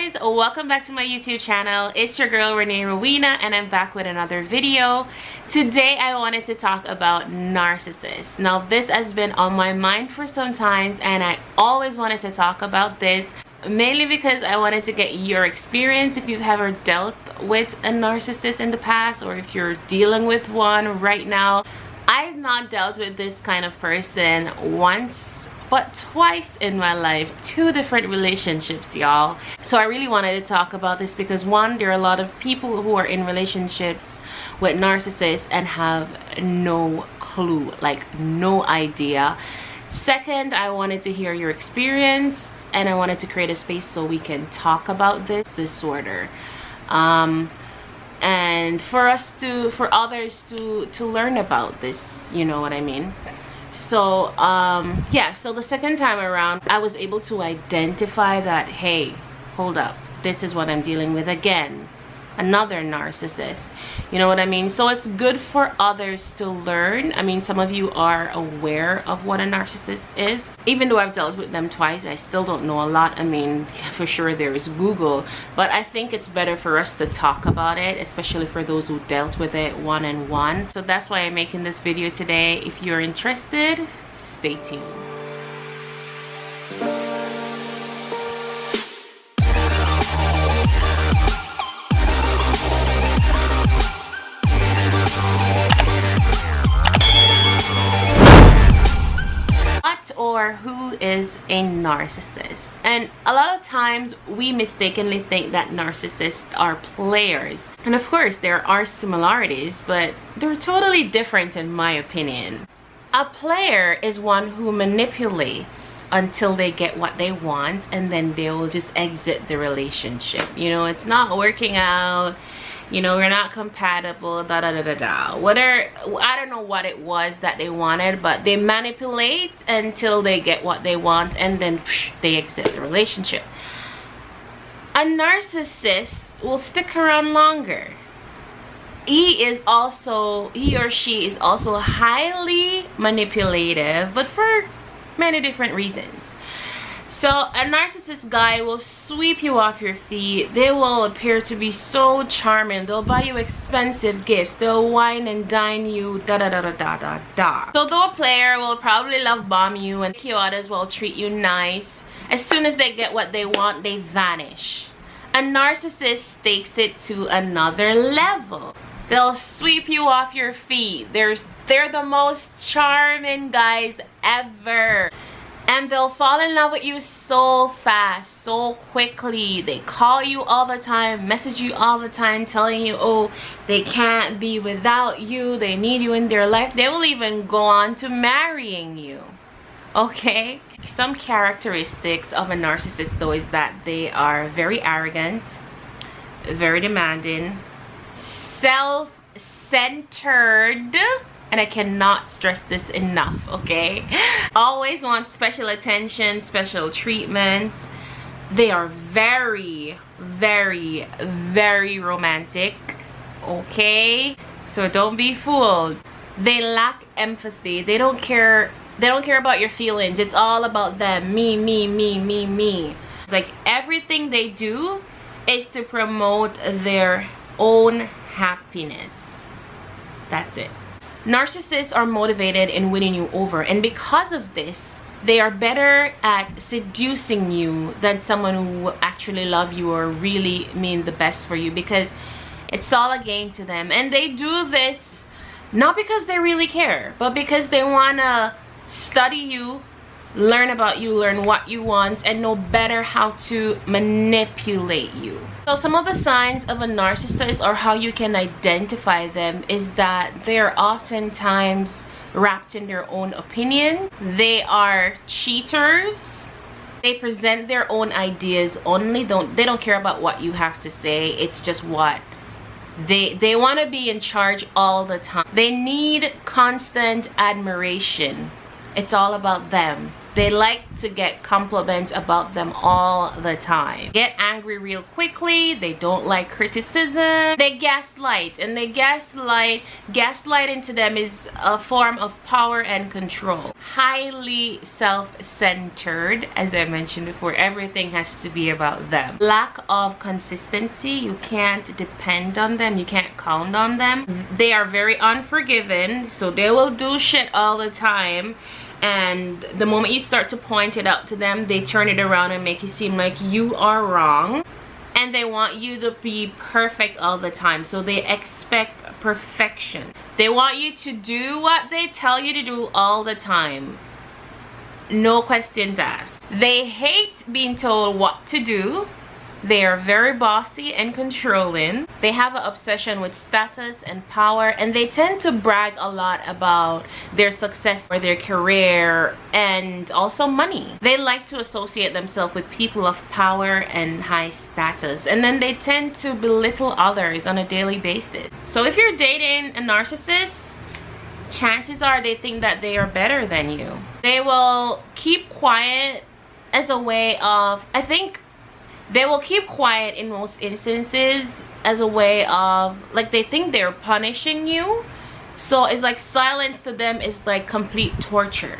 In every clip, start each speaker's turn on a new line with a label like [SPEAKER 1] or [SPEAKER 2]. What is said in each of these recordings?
[SPEAKER 1] guys, welcome back to my YouTube channel. It's your girl Renee Rowena and I'm back with another video. Today I wanted to talk about narcissists. Now this has been on my mind for some time and I always wanted to talk about this, mainly because I wanted to get your experience if you've ever dealt with a narcissist in the past or if you're dealing with one right now. I've not dealt with this kind of person once but twice in my life, 2 different relationships, y'all. So I really wanted to talk about this because one, there are a lot of people who are in relationships with narcissists and have no clue, like no idea. Second, I wanted to hear your experience and I wanted to create a space so we can talk about this disorder. And for others to learn about this, you know what I mean? So yeah, so the second time around I was able to identify that, hey, hold up, this is what I'm dealing with again, another narcissist, you know what I mean? So it's good for others to learn. I mean, some of you are aware of what a narcissist is. Even though I've dealt with them twice, I still don't know a lot. I mean, for sure there is Google, but I think it's better for us to talk about it, especially for those who dealt with it one-on-one. So that's why I'm making this video today. If you're interested, stay tuned. Or who is a narcissist? And a lot of times we mistakenly think that narcissists are players, and of course there are similarities, but they're totally different in my opinion. A player is one who manipulates until they get what they want and then they will just exit the relationship. You know, it's not working out, you know, we're not compatible, da da da da da. Whatever, I don't know what it was that they wanted, but they manipulate until they get what they want and then they exit the relationship. A narcissist will stick around longer. He or she is also highly manipulative, but for many different reasons. So a narcissist guy will sweep you off your feet. They will appear to be so charming. They'll buy you expensive gifts. They'll wine and dine you, da da da da da da da. So though a player will probably love bomb you and others will treat you nice, as soon as they get what they want, they vanish. A narcissist takes it to another level. They'll sweep you off your feet. They're the most charming guys ever. And they'll fall in love with you so fast, so quickly. They call you all the time, message you all the time, telling you, oh, they can't be without you. They need you in their life. They will even go on to marrying you. Okay? Some characteristics of a narcissist, though, is that they are very arrogant, very demanding, self-centered. And I cannot stress this enough, okay? Always want special attention, special treatments. They are very, very, very romantic, okay? So don't be fooled. They lack empathy. They don't care about your feelings. It's all about them. Me, me, me, me, me. It's like everything they do is to promote their own happiness. That's it. Narcissists are motivated in winning you over, and because of this they are better at seducing you than someone who will actually love you or really mean the best for you, because it's all a game to them. And they do this not because they really care, but because they want to study you, learn about you, learn what you want, and know better how to manipulate you. So some of the signs of a narcissist, or how you can identify them, is that they're oftentimes wrapped in their own opinion. They are cheaters. They present their own ideas only. They don't care about what you have to say. It's just what they want to be in charge all the time. They need constant admiration. It's all about them. They like to get compliments about them all the time. Get angry real quickly. They don't like criticism. They gaslight, and gaslighting to them is a form of power and control. Highly self-centered, as I mentioned before. Everything has to be about them. Lack of consistency. You can't depend on them. You can't count on them. They are very unforgiving, so they will do shit all the time. And the moment you start to point it out to them, they turn it around and make it seem like you are wrong. And they want you to be perfect all the time. So they expect perfection. They want you to do what they tell you to do all the time. No questions asked. They hate being told what to do. They are very bossy and controlling. They have an obsession with status and power, and they tend to brag a lot about their success or their career and also money. They like to associate themselves with people of power and high status, and then they tend to belittle others on a daily basis. So if you're dating a narcissist, chances are they think that they are better than you. They will keep quiet as a way of, I think, they will keep quiet in most instances as a way of, like, they think they're punishing you. So it's like silence to them is like complete torture.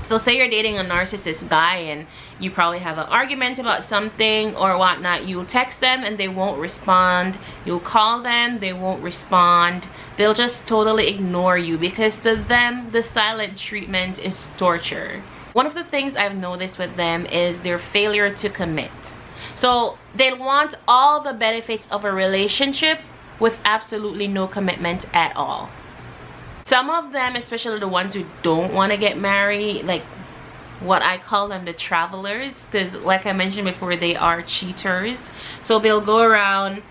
[SPEAKER 1] So say you're dating a narcissist guy and you probably have an argument about something or whatnot. You'll text them and they won't respond. You'll call them, they won't respond. They'll just totally ignore you because to them, the silent treatment is torture. One of the things I've noticed with them is their failure to commit. So they want all the benefits of a relationship with absolutely no commitment at all. Some of them, especially the ones who don't want to get married, like what I call them the travelers, because like I mentioned before, they are cheaters. So they'll go around,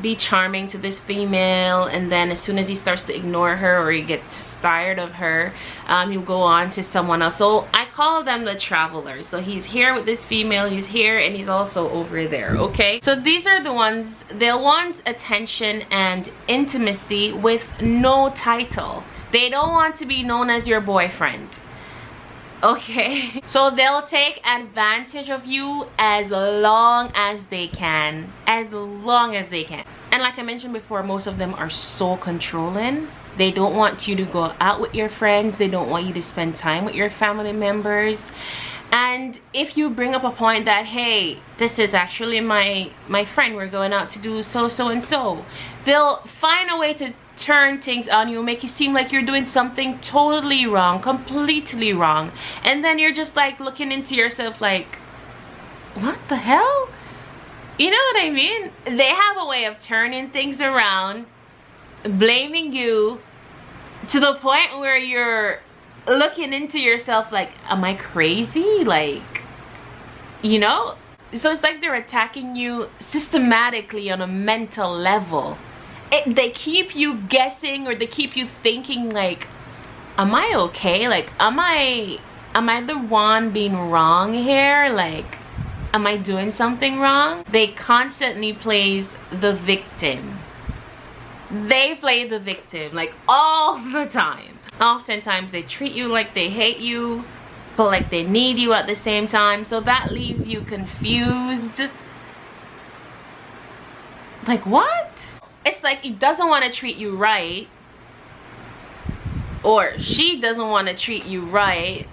[SPEAKER 1] be charming to this female, and then as soon as he starts to ignore her or he gets tired of her, he'll go on to someone else. So I call them the travelers. So he's here with this female, he's here, and he's also over there. Okay, so these are the ones, they'll want attention and intimacy with no title. They don't want to be known as your boyfriend. Okay, so they'll take advantage of you as long as they can. And like I mentioned before, most of them are so controlling. They don't want you to go out with your friends. They don't want you to spend time with your family members. And if you bring up a point that, hey, this is actually my friend, we're going out to do so and so, they'll find a way to turn things on you, make you seem like you're doing something totally wrong, completely wrong. And then you're just like looking into yourself like, what the hell? You know what I mean? They have a way of turning things around, blaming you to the point where you're looking into yourself like, am I crazy? Like, you know? So it's like they're attacking you systematically on a mental level. They keep you guessing, or they keep you thinking like, am I okay? Like, am I the one being wrong here? Like, am I doing something wrong? They constantly plays the victim. They play the victim like all the time. Oftentimes they treat you like they hate you, but like they need you at the same time. So that leaves you confused. Like, what? It's like he doesn't want to treat you right, or she doesn't want to treat you right,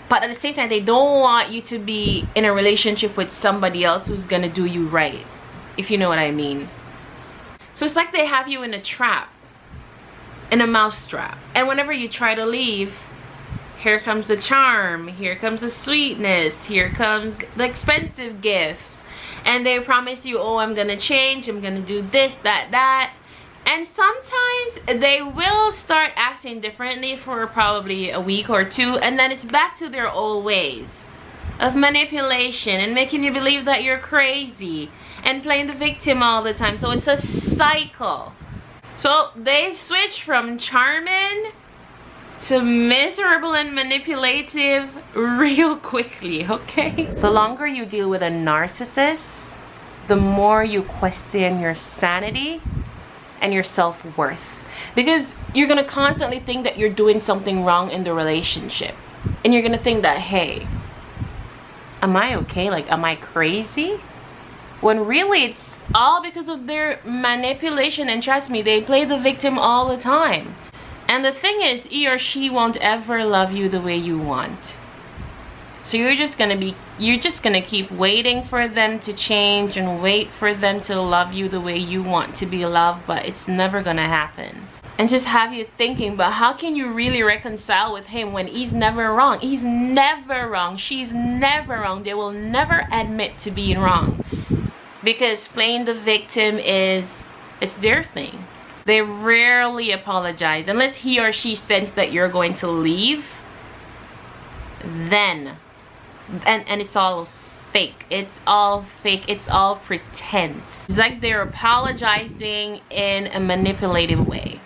[SPEAKER 1] but at the same time they don't want you to be in a relationship with somebody else who's gonna do you right, if you know what I mean. So it's like they have you in a trap, in a mouse trap, and whenever you try to leave, here comes the charm, here comes the sweetness, here comes the expensive gifts. And they promise you, oh, I'm gonna change, I'm gonna do this, that. And sometimes they will start acting differently for probably a week or two, and then it's back to their old ways of manipulation and making you believe that you're crazy and playing the victim all the time. So it's a cycle. So they switch from charming to miserable and manipulative real quickly, okay? The longer you deal with a narcissist, the more you question your sanity and your self-worth, because you're gonna constantly think that you're doing something wrong in the relationship. And you're gonna think that, hey, am I okay? Like, am I crazy? When really it's all because of their manipulation. And trust me, they play the victim all the time. And the thing is, he or she won't ever love you the way you want. So you're just gonna keep waiting for them to change and wait for them to love you the way you want to be loved, but it's never gonna happen. And just have you thinking, but how can you really reconcile with him when he's never wrong? He's never wrong. She's never wrong. They will never admit to being wrong. Because playing the victim it's their thing. They rarely apologize unless he or she sense that you're going to leave. Then, and it's all fake. It's all fake. It's all pretense. It's like they're apologizing in a manipulative way.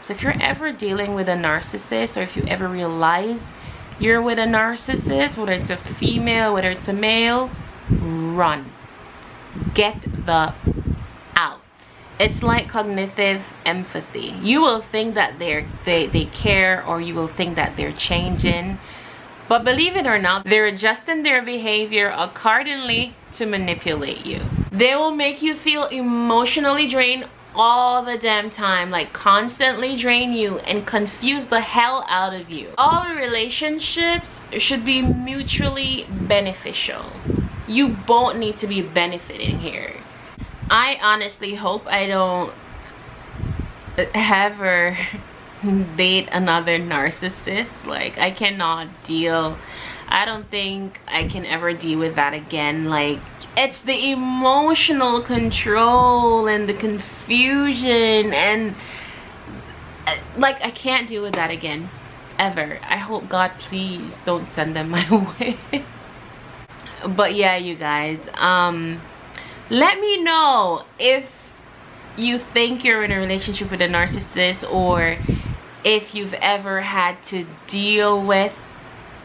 [SPEAKER 1] So if you're ever dealing with a narcissist, or if you ever realize you're with a narcissist, whether it's a female, whether it's a male, run. Get the out. It's like cognitive empathy. You will think that they care, or you will think that they're changing. But believe it or not, they're adjusting their behavior accordingly to manipulate you. They will make you feel emotionally drained all the damn time, like constantly drain you and confuse the hell out of you. All relationships should be mutually beneficial. You both need to be benefiting here. I honestly hope I don't ever date another narcissist. Like, I cannot deal. I don't think I can ever deal with that again. Like, it's the emotional control and the confusion, and like, I can't deal with that again, ever. I hope God, please don't send them my way. But yeah, you guys, let me know if you think you're in a relationship with a narcissist, or if you've ever had to deal with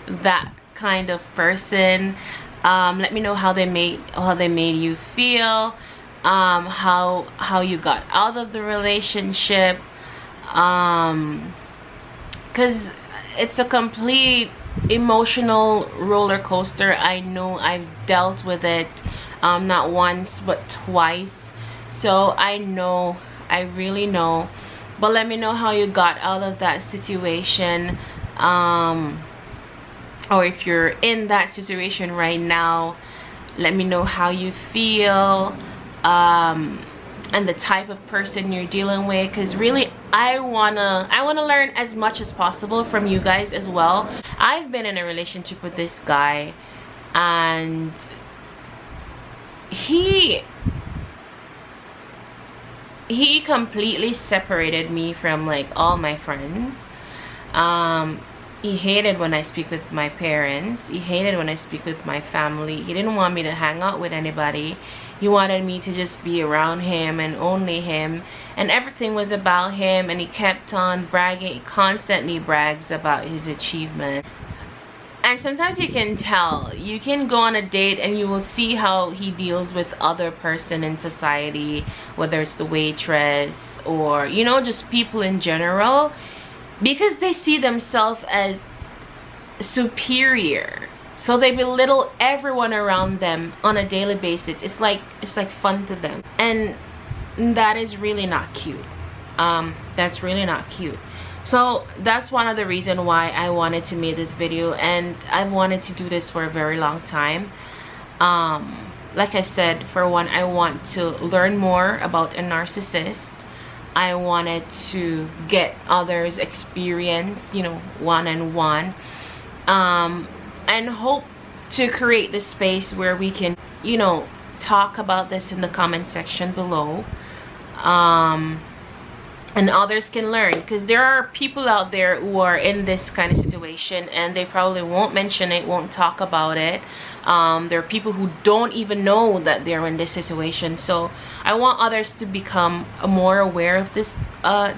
[SPEAKER 1] that kind of person. Let me know how they made you feel, how you got out of the relationship, because it's a complete emotional roller coaster. I know I've dealt with it, not once but twice, so I know, I really know. But let me know how you got out of that situation, or if you're in that situation right now, let me know how you feel, and the type of person you're dealing with, because really I wanna learn as much as possible from you guys as well. I've been in a relationship with this guy, and he completely separated me from like all my friends. He hated when I speak with my parents. He hated when I speak with my family. He didn't want me to hang out with anybody. He wanted me to just be around him and only him, and everything was about him. And he kept on bragging. He constantly brags about his achievement. And sometimes you can tell. You can go on a date and you will see how he deals with other person in society, whether it's the waitress or, you know, just people in general, because they see themselves as superior. So they belittle everyone around them on a daily basis. It's like fun to them. And that is really not cute. That's really not cute. So that's one of the reasons why I wanted to make this video, and I've wanted to do this for a very long time. Like I said, for one, I want to learn more about a narcissist. I wanted to get others' experience, you know, one-on-one, and hope to create this space where we can, you know, talk about this in the comment section below, and others can learn, because there are people out there who are in this kind of situation and they probably won't mention it, won't talk about it. There are people who don't even know that they're in this situation. So I want others to become more aware of this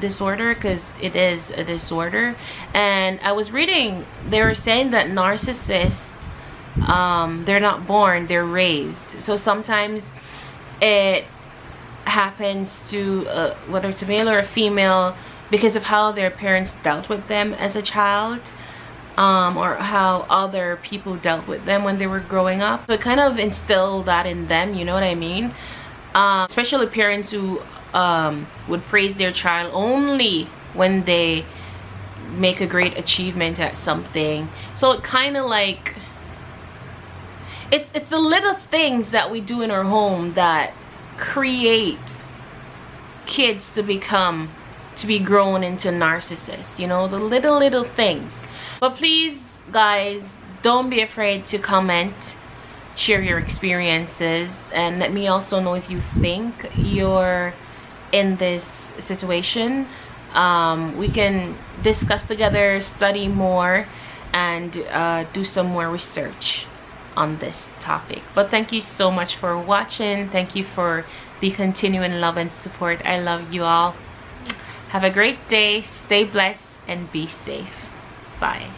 [SPEAKER 1] disorder, because it is a disorder. And I was reading, they were saying that narcissists, they're not born, they're raised. So sometimes it happens to whether it's a male or a female, because of how their parents dealt with them as a child. or how other people dealt with them when they were growing up. So it kind of instilled that in them, you know what I mean? Especially parents who would praise their child only when they make a great achievement at something. So it kind of like, it's the little things that we do in our home that create kids to be grown into narcissists, you know, the little things. But please guys, don't be afraid to comment, share your experiences, and let me also know if you think you're in this situation. We can discuss together, study more, and do some more research on this topic. But thank you so much for watching. Thank you for the continuing love and support. I love you all. Have a great day, stay blessed, and be safe. Bye.